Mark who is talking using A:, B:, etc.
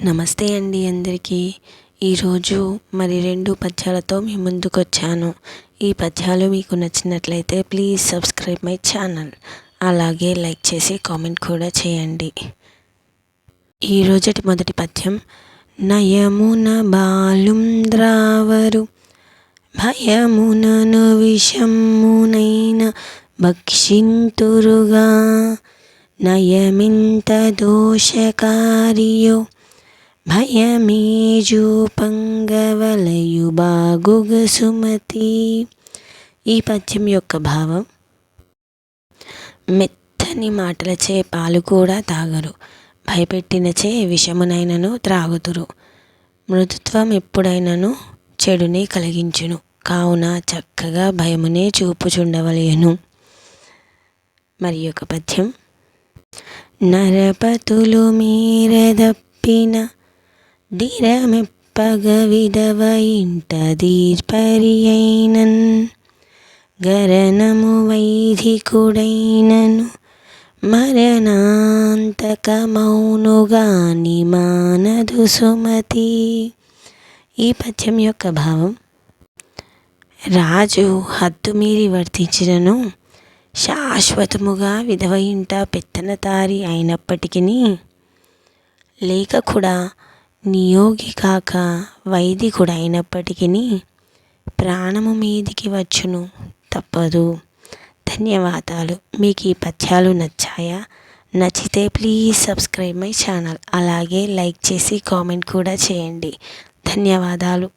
A: నమస్తే అండి అందరికీ. ఈరోజు మరి 2 పద్యాలతో మీ ముందుకొచ్చాను. ఈ పద్యాలు మీకు నచ్చినట్లయితే ప్లీజ్ సబ్స్క్రైబ్ మై ఛానల్. అలాగే లైక్ చేసి కామెంట్ కూడా చేయండి. ఈరోజటి మొదటి పద్యం. నయమున బాలుం ద్రావరు భయమునను విషమునైన భక్షింతురుగా నయమింత దోషకారియో భయమేజు పంగవలయు బాగుగ సుమతి. ఈ పద్యం యొక్క భావం: మెత్తని మాటలచే పాలు కూడా తాగరు, భయపెట్టినచే విషమునైనను త్రాగుతురు. మృదుత్వం ఎప్పుడైనను చెడునే కలిగించును, కావున చక్కగా భయమునే చూపుచుండవలెను. మరి యొక్క పద్యం. నరపతులు మీరదప్పిన దిరమెప్పగ విధవ ఇంట దీర్పరియైనన్ గరనము వైదికుడైనను మరణాంతకమౌనుగాని మానదు సుమతి. ఈ పద్యం యొక్క భావం: రాజు హద్దు మీరి వర్తించినను శాశ్వతముగా విధవ ఇంట పెత్తనతారి అయినప్పటికీ, లేఖకుడా నియోగి కాక వైదికుడైనప్పటికీ ప్రాణము మీదికి వచ్చును, తప్పదు. ధన్యవాదాలు. మీకు ఈ పద్యాలు నచ్చాయా? నచ్చితే ప్లీజ్ సబ్స్క్రైబ్ మై ఛానల్. అలాగే లైక్ చేసి కామెంట్ కూడా చేయండి. ధన్యవాదాలు.